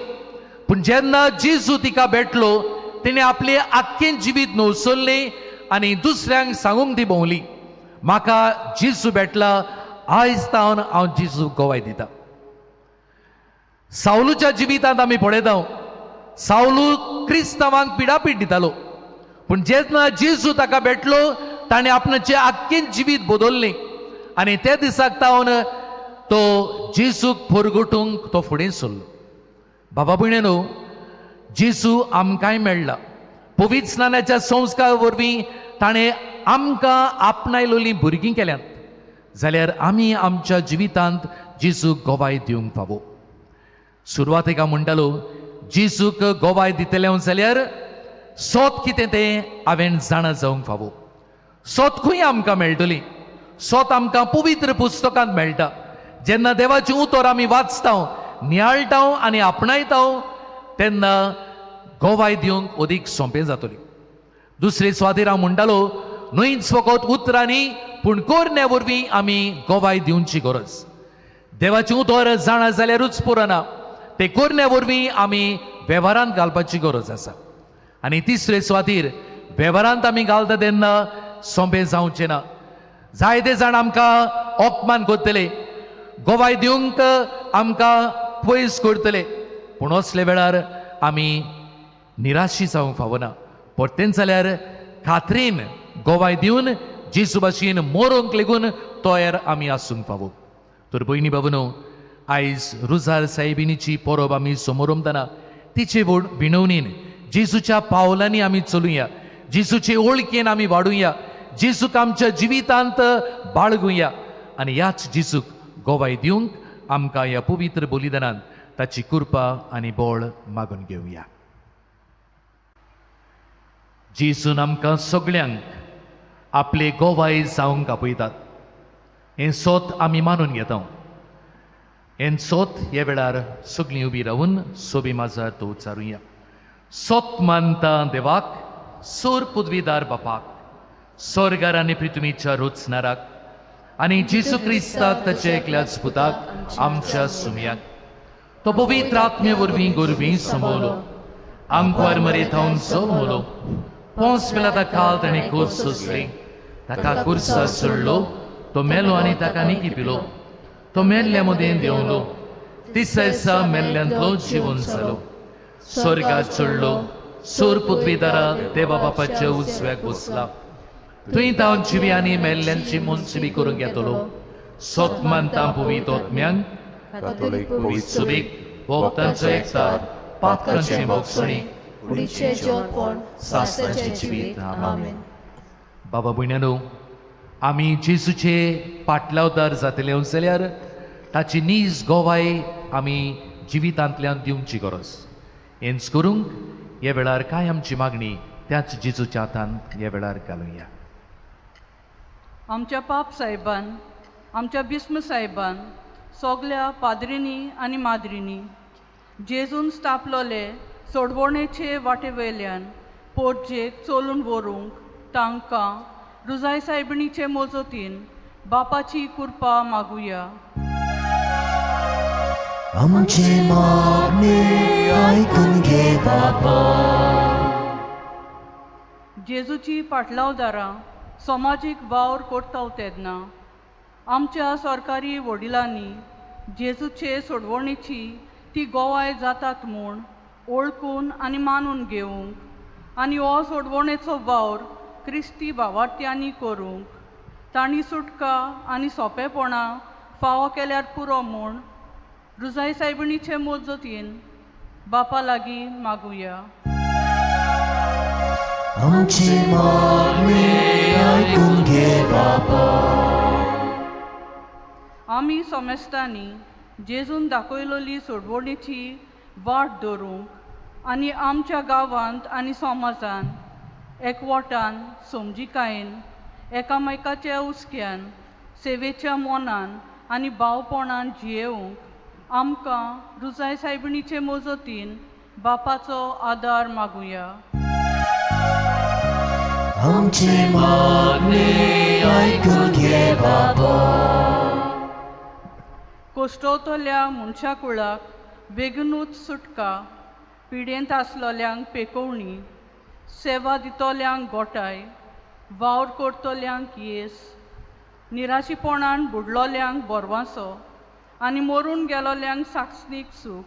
S3: पूण जेन्ना जेजू तिका भेटलो तिणें आपलें आख्खें जिवीत न्हवसल्लें आनी दुसऱ्यांक सांगूंक ती भोंवली, म्हाका जेजू भेटला, आयज तावन हांव जेजू गोवाय दिता. सावलूच्या जिवितांत आमी पळयता, सावलू क्रिस्तांवांक पिडापीड दितालो, पूण जेन्ना जेजू ताका भेटलो ताणें आपणाचें आख्खें जिवीत बदल्लें आनी त्या दिसाक तावन तो जेजूक परगटूंक तो फुडें सरलो. बाबा भयणांनो, जेजू आमकांय मेळ्ळा. पवित्र स्नानाच्या संस्कारा वरवीं ताणें आमकां आपणायलोलीं भुरगीं केल्यांत, जाल्यार आमी आमच्या जिवितांत जेजूक गोवाय दिवंक फावो. सुरवातेक हांव म्हणटालो, जेजूक गोवाय दितलें जाल्यार सोत कितें तें हांवें जाणा जावंक फावो. सोत खंय आमकां मेळटली? सोत आमकां पवित्र पुस्तकांत मेळटा. जेन्ना देवाचें उतर आमी वाचता, नियाळटा आनी आपणायता, तेन्ना गोवाय दिवंक अदीक सोंपें जातलें. दुसरे सुवातेर हांव म्हणटालो, न्हयच फकत उतरांनी पूण करण्या वरवीं आमी गोवाय दिवची गरज. देवाचें उतर जाणा जाल्यारूच पुरना, तें करण्या वरवीं आमी वेव्हारांत घालपाची गरज आसा. आनी तिसरे सुवातेर वेव्हारांत आमी घालता तेन्ना सोंपें जावचें ना. जायते जाण आमकां अपमान करतले, गोवाय दिवंक आमकां पयस करतले, पूण असले वेळार आमी निराशी जावंक फावना. परतेंच जाल्यार खात्रीन गोवाय दिवन जेजू भाशेन मरोंक लेगून तयार आमी आसूंक फावो. तर भयणी भावनो, आयज रुजार सायबिणीची परब आमी समोर उमतना तिचे विणवणेन जेजूच्या पावलांनी आमी चलुया, जेजूचे ओळखेन आमी वाडुया, जेजूक आमच्या जिवितांत बाळगुया आनी ह्याच जेजूक गोवाय दिवंक आमकां ह्या पवित्र बलिदानांत ताची कृपा आनी बळ मागून घेवया. जेजून आमकां सगळ्यांक आपले गोवाय जावंक आपयतात. हें सोत आमी मानून घेता. हें सोत ह्या वेळार सगळीं उबी रावून सोबी माजार तो उच्चारुया. सोत मानता देवाक, सोर पदवीदार बापाक, स्वर्गार आनी पृथ्वीच्या रोचणाराक आनी जेजू क्रिस्ताक ताचे एकल्याच पुताक आमच्या सुमयाक, तो पवित्र आत्मे वरवीं गोरवीं समोलो, आमकां मरेत हांव जल्मलो, पोंस मेला काल ताणें खोस सोंसली, ताका कुर्सा सोडलो, तो मेलो आनी ताका निकिपिलो, तो मेल्ल्या मदें देंवलो, तिसऱ्या दिसा मेल्ल्यांतलो जिवून जालो, स्वर्गात चडलो, सोर पदवीदारा देवा बापाच्या उजव्याक बसला, थंय तांव जिवी आनी मेल्ल्यांची मोनसुबी करूंक येतलो. सोत मानता पवित्र आत्म्यांक, पवित्र सुबेक, भोगतांचो एकचार, पातकांची मोगसणी,
S5: कुडीचे जेवणपण, सासऱ्याचे जिवीत. आमेन.
S3: बाबा भयणांनो, आमी जेजूचे पाटलावदार जातले जाल्यार ताची नीज गोवाय आमी जिवितांतल्यान दिवची गरज. हेंच करूंक ह्या वेळार काय आमची मागणी त्याच जेजूच्या हातांत ह्या वेळार घालुया.
S6: आमच्या पाप साहेबान, आमच्या बिस्म साहेबान, सगल्या पाद्रिनी आनी माद्रिनी जेजून स्थापलोले सोडवणेचे वाटे वयल्यान पोरजेक चलून व्हरूंक तांकां रुजाय सायबिणीचे मोजतीन बापाची कृपा मागुया.
S1: आमची मागणी आयकून घे बाबा.
S6: जेजूची पाटलावदारां समाजीक वावर करता तेन्ना आमच्या सरकारी वडिलांनी जेजूचे सोडवणेची ती गोवाय जातात म्हूण ओळखून आनी मानून घेवंक आनी हो सोडवणेचो वावर क्रिस्ती भावार्थ्यांनी करूंक तांणी सुटका आनी सोंपेपणां फावो केल्यार पुरो म्हूण रुजाय सायबिणीचे मोजतीन बापा लागीं मागुया.
S1: आमची मागणी आयकून घे बाबा.
S6: आमी सोमेस्तांनी जेजून दाखयलोली सोडवणेची वाट धरूंक आनी आमच्या गांवांत आनी समाजांत एकवटान समजिकायेन एकामेकाच्या उस्क्यान सेवेच्या मोनान आनी भावपणान जियेवंक आमकां रुजाय सायबिणीचे मोजतीन बापाचो आदार मागुया.
S1: आमची मागणी ऐकून घे बाबा.
S6: कोश्टवतल्या मनशा कुळाक बेगीनूच सुटका, पिडेंत आसलोल्यांक पेकोवणी, सेवा दितोल्यांक गोठाय, वावर करतोल्यांक येस, निराशीपणान बुडलोल्यांक बोरवांसो आनी मरून गेलोल्यांक साक्षणीक सूख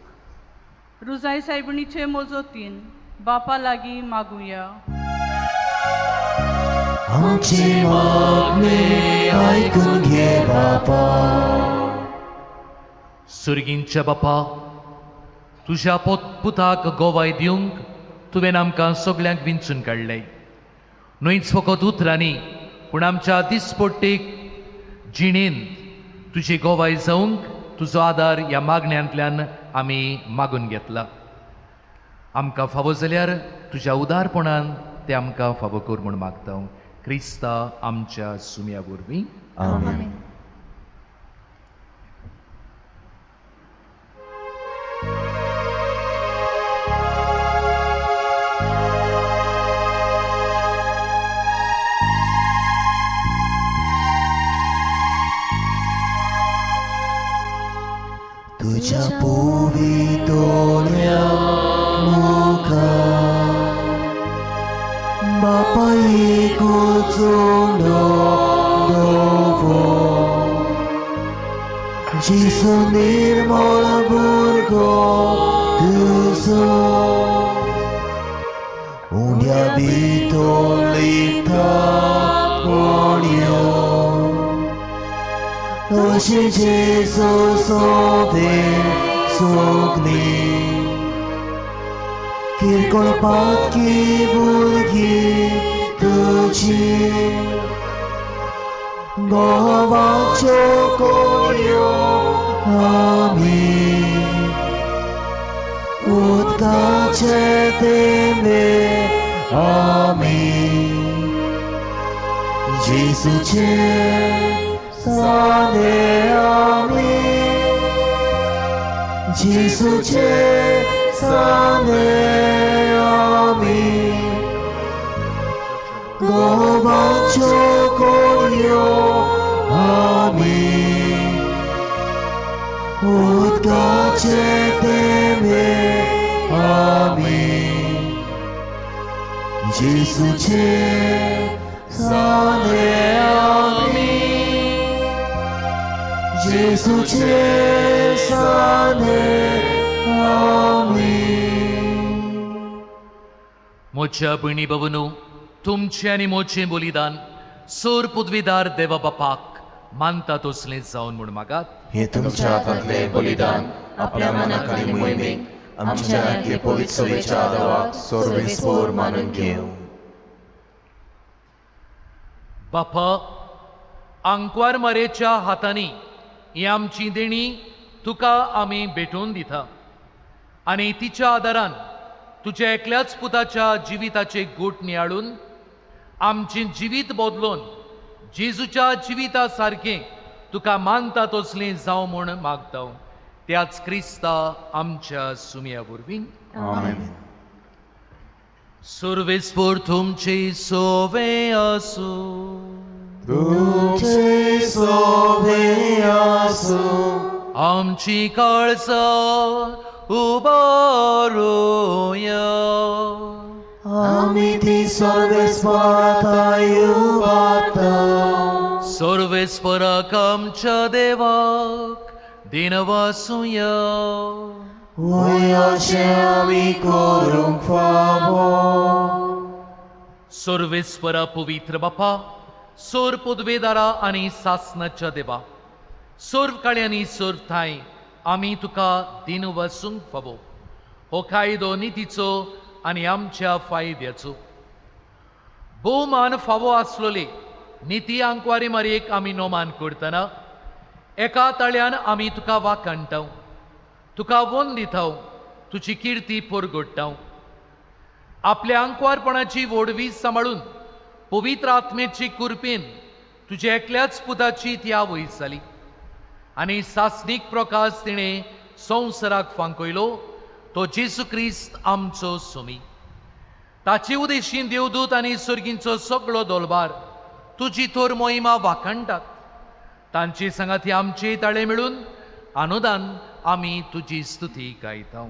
S6: रुजाय सायबिणीचे मोजतीन बापा लागीं मागुया.
S1: आमची मागणी ऐकून घे बाबा.
S3: सुर्गींच्या बापा, तुज्या पुताक गोवाय दिवंक तुवें आमकां सगळ्यांक विंचून काडलें. न्हयच फकत उतरांनी पूण आमच्या दिसपट्टेक जिणेंत तुजी गोवाय जावंक तुजो आदार ह्या मागण्यांतल्यान आमी मागून घेतला. आमकां फावो जाल्यार तुज्या उदारपणान ते आमकां फावो कर म्हूण मागता. क्रिस्ता आमच्या सुम्या वरवीं.
S1: आमेन. तुझ्या पोवितोल्या मुखार बापा एकूचो दोवो जिसो निर्मळ भुरगो तुजो उंड्या भितर लिपता कोणयो तशी जेसो सोबे सोगली किरकोळ पातकी भुरगी तुजी गोवाच्यो कोळयो आमी उदकाचे तेंबे आमी जेसूचे साने आमी जेसूचे साने आमी गोवाच्यो कोळयो आमी उदकाचे तेंबे आमी जेसूचे साने आमी जेसूचे साने आमी.
S3: मोच्या भयणी भवनू, तुमचे आनी मोचें बलिदान सोर पदवीदार देवा बापाक मानता तसलें जावन म्हूण मागात.
S1: हे तुमच्या हातांतले बलिदान आपल्या मनाक आनी मोहिमेक आमच्या हे पवित्र सवेच्या आदाराक सर्वेस्पोर मानून घेव.
S3: बापा, आंकवार मारेच्या हातांनी ही आमची देणी तुका आमी भेटोवन दिता आनी तिच्या आदारान तुज्या एकल्याच पुताच्या जिविताचे गोट नियाळून आमचें जिवीत बदलोवन जेजूच्या जिविता सारकें तुका मानता तसलें जावं म्हूण मागता. त्याच क्रिस्ता आमच्या सुम्या वरवीं.
S1: आमेन.
S3: सर्वेस्पोर तुमचे सोवे आसूं.
S1: तुमचे सोबे आसूं.
S3: आमची काळजां उबारूया.
S1: आमी ती सर्वेस्पराताय उबारता.
S3: सर्वेस्पराक आमच्या देवाक दिनवासुया.
S1: वय अशें आमी करूंक फावो.
S3: सर्वेस्परा पवित्र बापा, सोर पदवेदारा आनी सासणाच्या देवा, सोर्व काळ्यांनी सोर्व थाय आमी तुका दिन वसूंक फावो. हो कायदो नितीचो आनी आमच्या फायद्याचो. भोवमान फावो आसलोले निती आंकवारी मारयेक आमी नोमान करतना एका ताळ्यान आमी तुका वाखाणटा, तुका वोन दिता, तुजी किर्ती परगडटा. आपल्या आंकवारपणाची वडवी सांबाळून पवित्र आत्मेची कुरपेन तुझ्या एकल्याच पुताची त्या वयस जाली आनी सासणीक प्रकाश तिणें संवसाराक फांकयलो तो जेसू क्रिस्त आमचो सोमी. ताचे उदेशीन देवदूत आनी सर्गींचो सगळो दोलबार तुजी थोर मोहिमा वाखाणटात. तांचे सांगाती आमचे ताळे मेळून अनुदान आमी तुजी स्तुती गायता.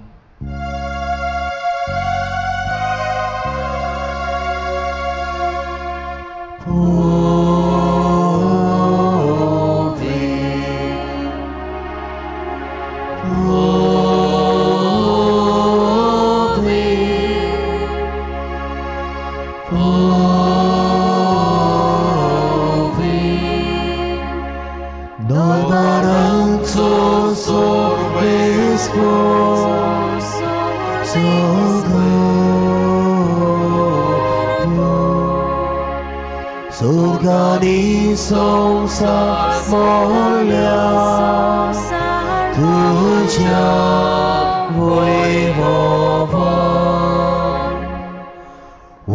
S1: Sorgani संसार मोल्या तुझ्या वैभवा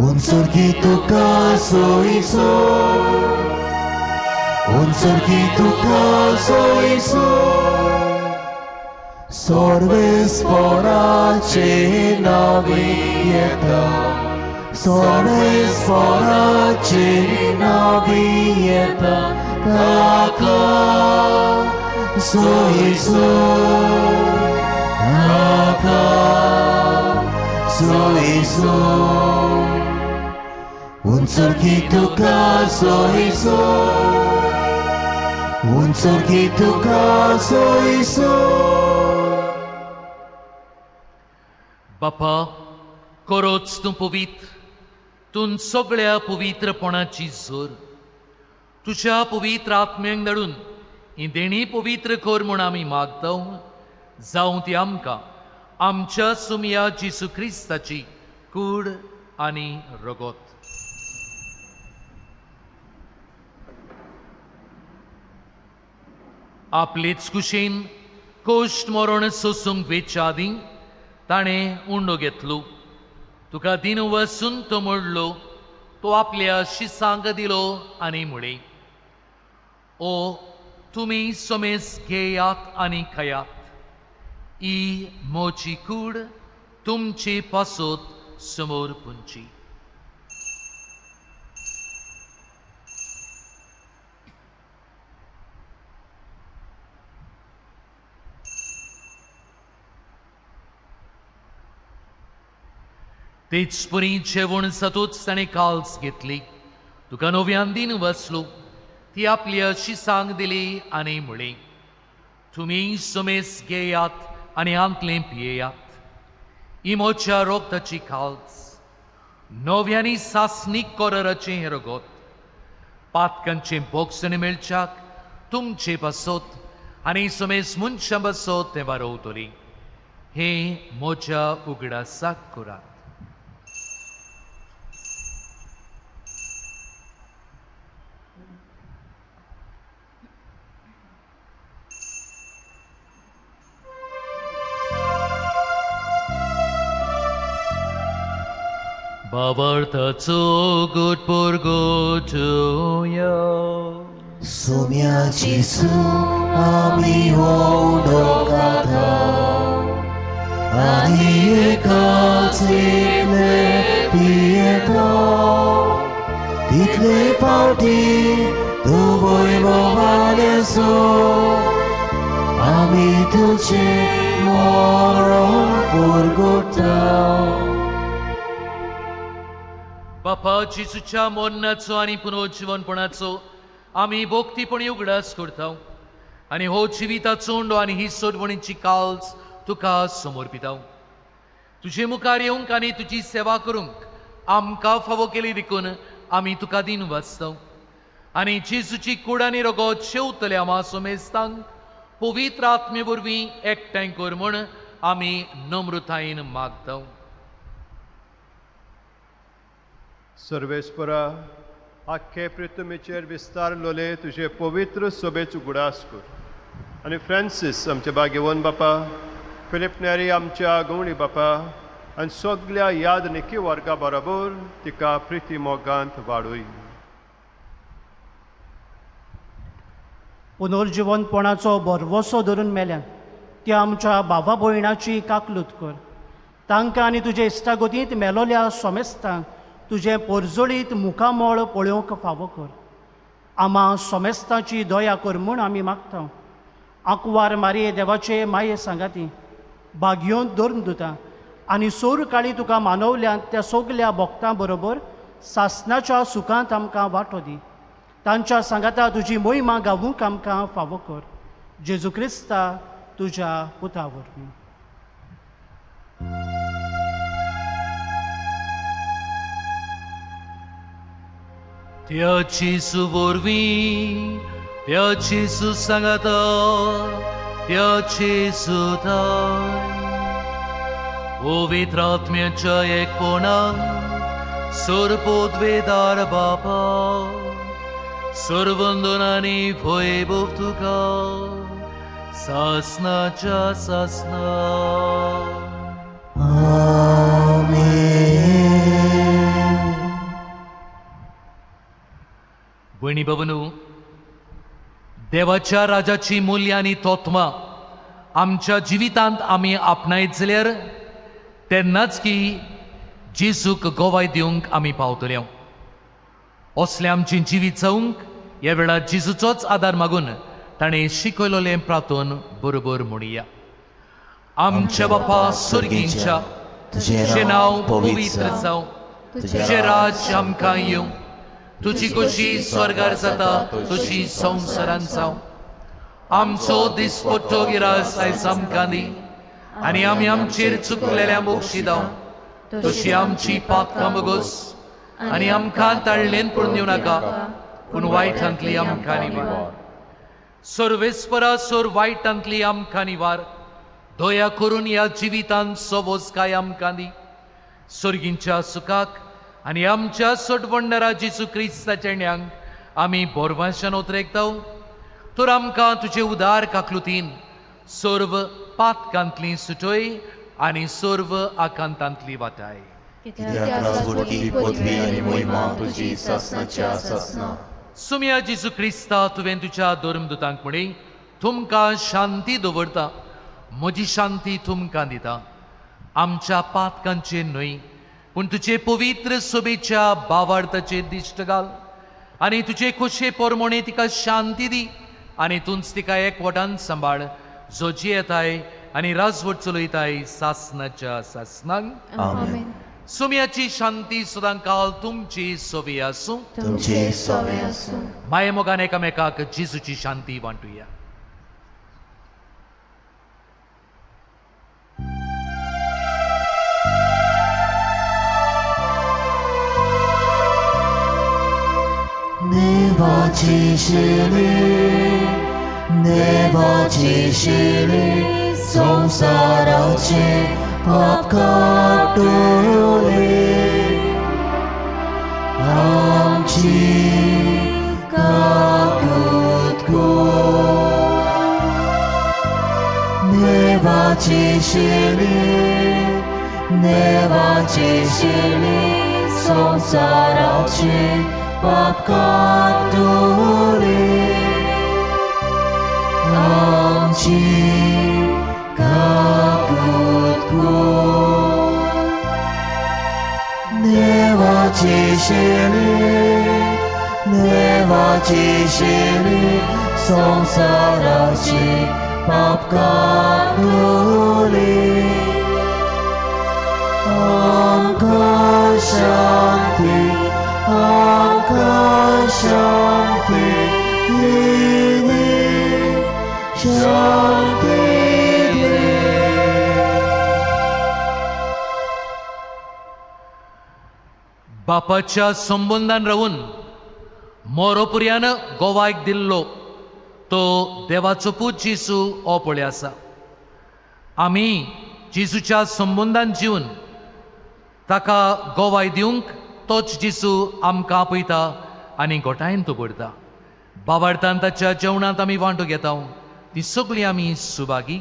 S1: उंचरकी तुका सोयीचो उंचरकी तुका सोयीचो सर्वेस्पराचे नावे येता सर्वेस्पराचे नावे येता ताका सोयीचो ताका सोयीचो उंचरकी तुका सोयीचो उंचरकी तुका सोयीचो.
S3: बापा करोच तूं पवित्र तूं सगळ्या पवित्रपणाची जोर तुझ्या पवित्र आत्म्यांक धाडून ही देणी पवित्र कर म्हूण आमी मागता. जावं ती आमकां आमच्या सुमया जेसू क्रिस्ताची कूड आनी रगत. आपलेच कुशेन कोश्ट मरण सोसूंक वेच्या आदी ताणें उंडो घेतलो. तुका दिन वसून तो मोडलो तो आपल्या शिसांक दिलो आनी म्हळे ओ तुमी सोमेस घेयात आनी खायात ही मोची कूड तुमचे पासोत समोर पुंची. तेच परी जेवण जातूच ताणें काल्स घेतली. तुका नव्यान दिन वसलो ती आपल्या शिसांक दिली आनी म्हळें तुमी सोमेस घेयात आनी आंतलें पियेयात ही म्हज्या रोगताची काल्स नव्यांनी सासणीक कोराराचें हें रगत पातकांचें बोगसण मेळच्याक तुमचे बसोत आनी सोमेस मनशां बसोत तें वारोवतली. हें म्हज्या उगडासाक करात. भावार्थाचो गोड पोरगोटोया
S1: सोम्या जेसू आमी ओंडो खाता आनी एकाच वेले पियेता तितले पावटी तूं वैभवानेसो आमी तुजे मरण पोरगोटा.
S3: बापा जेसूच्या मरणाचो आनी पुनरुज्जीवनपणाचो आमी भोक्तीपणी उगडास करता आनी हो जिविताचो उंडो आनी ही सोडवणीची काल्स तुका समर्पिता. तुजे मुखार येवंक आनी तुजी सेवा करूंक आमकां फावो केली देखून आमी तुका दिन वाचता आनी जेसूची कूड आनी रगत शेवतल्या मासो मेस्तांक पवित्र आत्मे वरवीं एकठांय कर म्हूण आमी नम्रतायेन मागता.
S9: सर्वेस्परा आख्खे पृथ्वीचेर विस्तारलोले तुजे पवित्र सोबेचो उगडास कर आनी फ्रांसीस आमचे बागेवन बापा फिलिप नेरी आमच्या गवणी बापा आनी सगळ्या यादनिकी वर्गा बरोबर तिका प्रिती मोगांत वाडूय.
S10: पुनर्जिवनपणाचो भरवसो धरून मेल्यान त्या आमच्या भावा भयणाची काकलूत कर. तांकां आनी तुजे इश्टागतींत मेलोल्या सोमेस्तांक तुजें पोरजोळीत मुखामोळ पळोवंक फावो कर. आम्हा सोमेस्ताची दया कर म्हूण आमी मागता. आंकवार मारये देवाचे माये सांगाती भाग्योन धरून दिता आनी सोर काळी तुका मानवल्यान त्या सगल्या भक्तां बरोबर सासणाच्या सुखांत आमकां वांटो दी. तांच्या सांगाता तुजी मोहिमा गावूंक आमकां फावो कर. जेजू क्रिस्ता तुज्या पुता वरवीं.
S3: त्याची सुवरवीं त्याची सुसंगता त्याची सुताय पवित्रात्म्याच्या एकपणान सर्पोद्वेदार बापा सर्वंदनांनी भयभव तुका सासनाच्या सासना. भयणी भवनू, देवाच्या राजाची मूल्य आनी तत्वां आमच्या जिवितांत आमी आपणायत जाल्यार तेन्नाच की जेजूक गोवाय दिवंक आमी पावतले. असलें आमचें जिवीत जावंक ह्या वेळार जेजूचोच आदार मागून ताणें शिकयलोलें प्रार्थोन बरोबर म्हणुया. आमच्या बापा स्वर्गींच्या, तुजें नांव पवित्र जावं, तुजें राज आमकां येवं, तुजी कुशी स्वर्गार जाता तशी संवसारांत जावं. आमचो दिसपट्टो गिरास आयज आमकां दी आनी आमी आमचेर चुकलेल्या मोक्षी दाव तशी आमची पातकां बगोस आनी आमकां ताळलेन पडून दिवं नाका पूण वायटांतली आमकां निवार. सर्वेस्परा सोर वायटांतली आमकां निवार. दया करून ह्या जिवितांत सोबोज काय आमकां दी. सर्गींच्या सुखाक आनी आमच्या सोडवणदारा जेजू क्रिस्ताच्या न्यांक आमी बोरवाशान उतरेकताव. तर आमकां तुजे उदार काकलुतीन सर्व पातकांतली सुटय आनी सर्व आकांतांतली वाटाय.
S1: पदवी आनी मोहिमा तुजी सासनाच्या सासना.
S3: सुम्या जेजू क्रिस्ता तुवें तुज्या धर्मदुतांक म्हणी तुमकां शांती दवरता, म्हजी शांती तुमकां दिता. आमच्या पातकांचेर न्हय पूण तुजे पवित्र सोबेच्या भावार्थाचेर दिश्ट घाल आनी तुजे खोशे पोरमोणे तिका शांती दी आनी तूंच तिका एकवटान सांबाळ जो जियेताय आनी राजवट चलयताय सासनाच्या सासनांक.
S5: आमेन.
S3: सुम्याची शांती सदां काल तुमची सोबी आसूं.
S5: तुमचे सोवे आसूं.
S3: माये मोगान एकामेकाक जेजूची शांती वांटुया.
S1: नेवाचे शेले संसाराचे पाप काटोले. आमची काकूत कर. नेवाचे शेले संसाराचे पाप काटोले. आमची काकूत कर. नेवाचे शेले संसाराचे पाप काटोले. आमकां शांती
S3: बापाच्या संबंधान रावून मोरोपुर्यान गोवायक दिल्लो तो देवाचो पूत जेजू हो पळय आसा. आमी जेजूच्या संबंधान जिवन ताका गोवाय दिवंक तोच जेजू आमकां आपयता आनी गोठायन तो भरता. भावार्थान ताच्या जेवणांत आमी वांटो घेता ती सगळीं आमी सुभागी.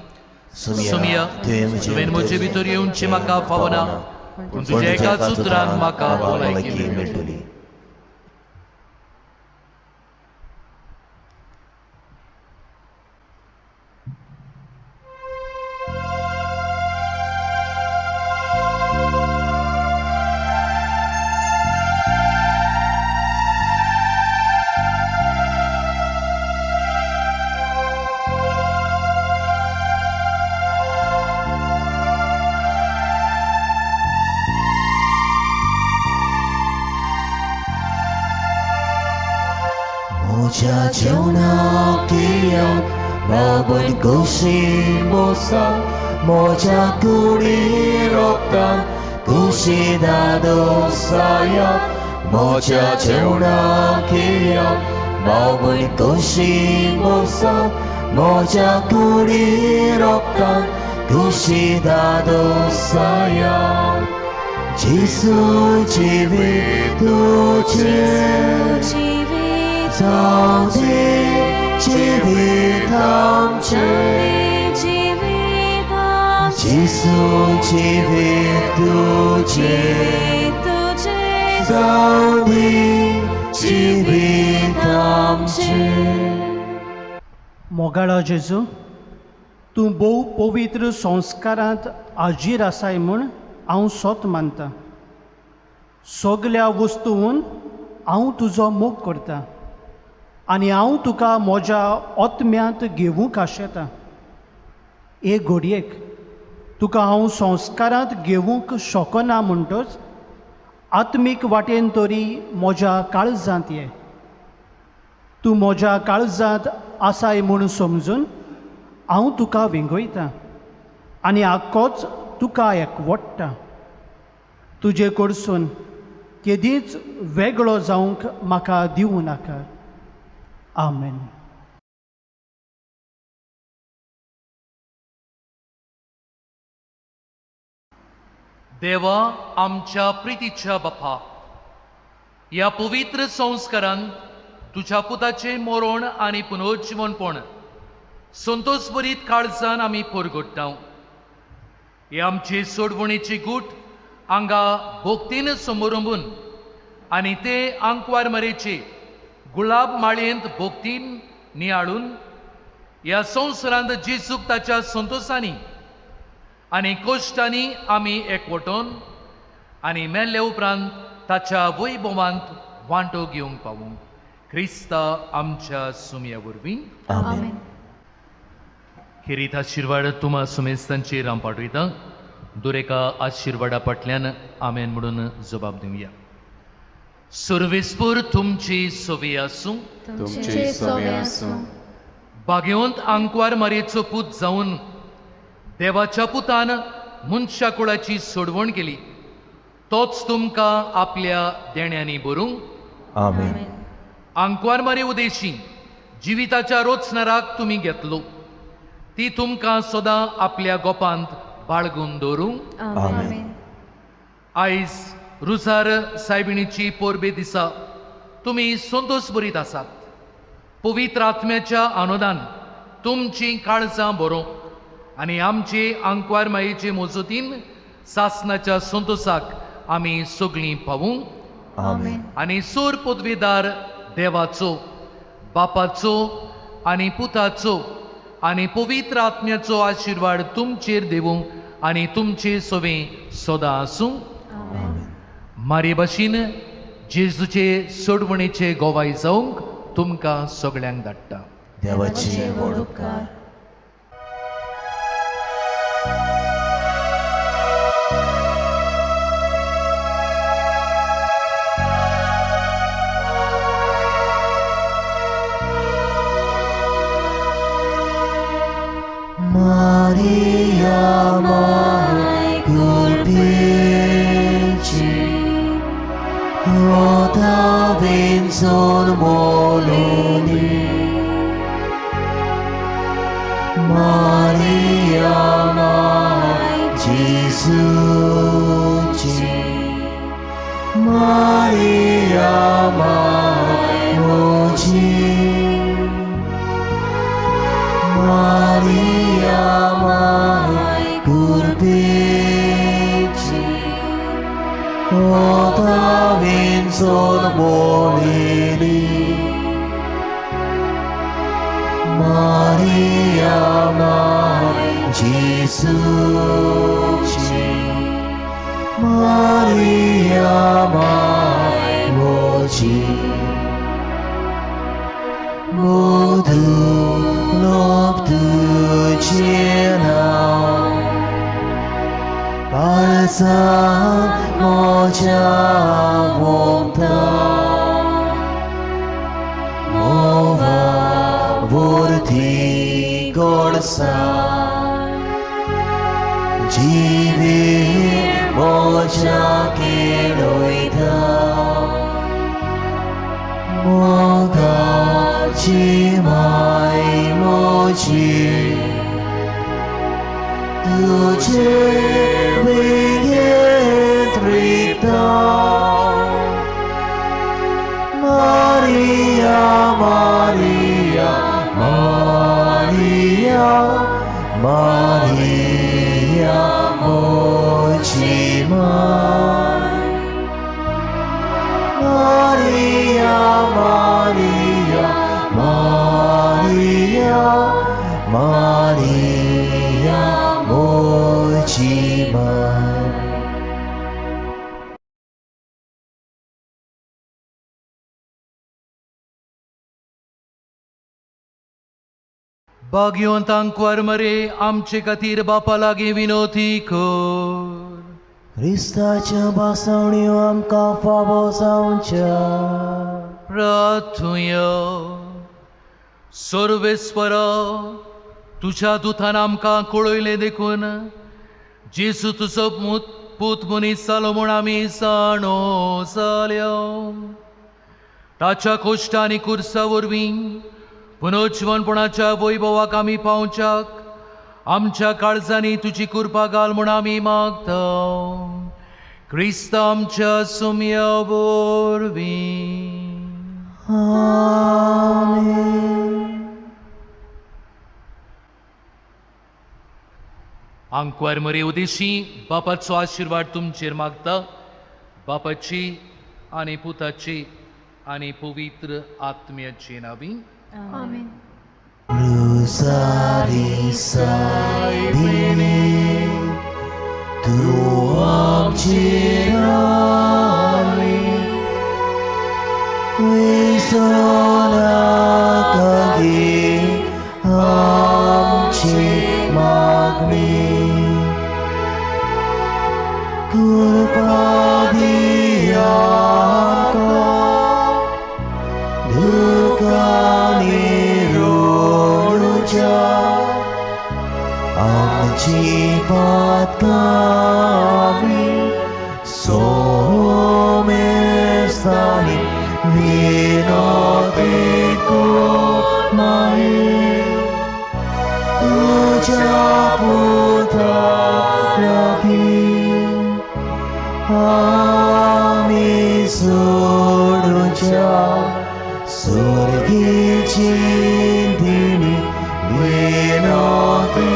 S3: सुमिया तुवें म्हजे भितर येवची म्हाका फावना पूण तुज्या एकाच उतरान म्हाका भलायकी मेळटली.
S1: मोच्या जेवणाक येवन बाबन कशी मोसा मोच्या कुडी रोगतान कशी दादोसाया मोच्या जेवणाक येवन बाबन कशी मोसा मोच्या कुडी रोगतान कशी दादोसाया जेसू जिवीत तुझे जाऊदे जिवीत आमचे जेसू जिवीत तुझे जाऊदे जिवीत आमचे.
S10: मोगाळा जेजू, तूं भोव पवित्र संस्कारांत आजीर आसाय म्हूण हांव सोत मानतां. सगल्या वस्तूंत हांव तुजो मोग करतां आनी हांव तुका म्हज्या ओतम्यांत घेवूंक आशेतां. एक घडयेक तुका हांव संस्कारांत घेवूंक शकना म्हणटच आत्मीक वाटेन तरी म्हज्या काळजांत ये. तूं म्हज्या काळजांत आसाय म्हूण समजून हांव तुका विंगयतां आनी आख्खोच तुका एकवडटा. तुजे कडसून केदींच वेगळो जावंक म्हाका दिवं नाका. आमेन.
S3: देवा आमच्या प्रितीच्या बापा, ह्या पवित्र संस्कारान तुज्या पुताचे मरण आनी पुनर्जीवनपण संतोषभरीत काळजान आमी परगट्टा. हे आमचे सोडवणेची गूट हांगा भोगतीन समोरंबून आनी ते आंकवार मरेचे गुलाब माळयेंत भोगतीन नियाळून ह्या संवसारांत जेजूक ताच्या संतोषांनी आनी कश्टांनी आमी एकवटोन आनी मेल्ले उपरांत ताच्या वैभवांत वांटो घेवंक पावूं. क्रिस्ता आमच्या सुमया वरवीं.
S1: आमेन.
S3: खेरीत आशिर्वाद तुमा सुमेस्तांचेर हांव पाठयतां. दुरेका आशिर्वादा फाटल्यान आमेन म्हणून जबाब दिवया. सर्वेस्पर तुमची सोवी आसूं.
S1: तुमची सोवी आसूं.
S3: भाग्यवंत आंकवार मारयेचो पूत जावन देवाच्या पुतान मनशा कुळाची सोडवण केली, तोच तुमकां आपल्या देण्यांनी भरूंक.
S1: आमेन.
S3: आंकवार मारी उदेशी जिविताच्या रोचणाराक तुमी घेतलो, ती तुमकां सदां आपल्या गोपांत बाळगून दवरूंक.
S1: आमेन.
S3: आयज रुजार सायबिणीची पोरबे दिसा तुमी संतोष भरीत आसात. पवित्र आत्म्याच्या अनुदान तुमची काळजां बरो आनी आमचे आंकवार मायेचे मोजतीन सासनाच्या संतोषाक आमी सगळीं पावूं.
S1: आमेन.
S3: आनी सोर पदवीदार देवाचो, बापाचो आनी पुताचो आनी पवित्र आत्म्याचो आशिर्वाद तुमचेर देवूं आनी तुमचे सोवे सदां आसूं. मारे भाशेन जेजूचे सोडवणेचे गोवाय जावंक तुमकां सगळ्यांक धाडटा.
S1: देवाची व्हड उपकार. Maria, Mãe Culpete, Rota Vinson Moloni. Maria, Mãe Jesus, Maria, Mãe Moji. Maria, Mãe 오다윈 솔보니리 마리아 마이 지수지 마리아 마이 모지 모두 높드지나 발사 모자 봄다 모바 보르티 골사 지비 모자 게로이다 모가 지마이 모지 तुझे वियेत्रिता Maria Maria Maria Maria Mochimai Maria Maria Maria Maria Mochimai
S3: भाग्यवंतांक मरे आमचे खातीर बापा लागीं विनोती कर
S1: Christaच्या बासवण्यो आमकां फावो जावच्या
S3: प्रार्थुया सर्वेस्परा तुझ्या दुतान आमकां कळयलें देखून जेसू तुजो पूत मनीस जालो म्हूण आमी जाणो जाल्या ताच्या कोश्टा आनी कुर्सा वरवीं पुनोज्जीवनपणाच्या वैभवाक आमी पावच्याक आमच्या काळजांनी तुजी कृपा घाल म्हूण आमी मागता क्रिस्त आमच्या सुमया वरवीं आंकवार मरे उदेशी बापाचो आशिर्वाद तुमचेर मागता बापाची आनी पुताची आनी पवित्र आत्म्याची नावी
S8: आमेन.
S1: Rosari Saibini Tu Amchirali Visona Kagi Amchi Magni Kurpadiaka Dukani आमची पात कमी सोमेस्तानी विनोदी को माये तुझ्या पुत्रा लागीं आमी सोडूच्या स्वर्गीची दिनी विनोदी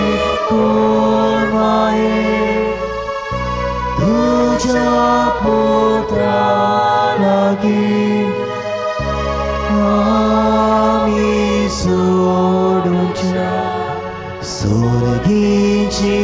S1: कोरमाये तुझ्या पुत्रा लागीं आमी सोडूच्या स्वर्गीची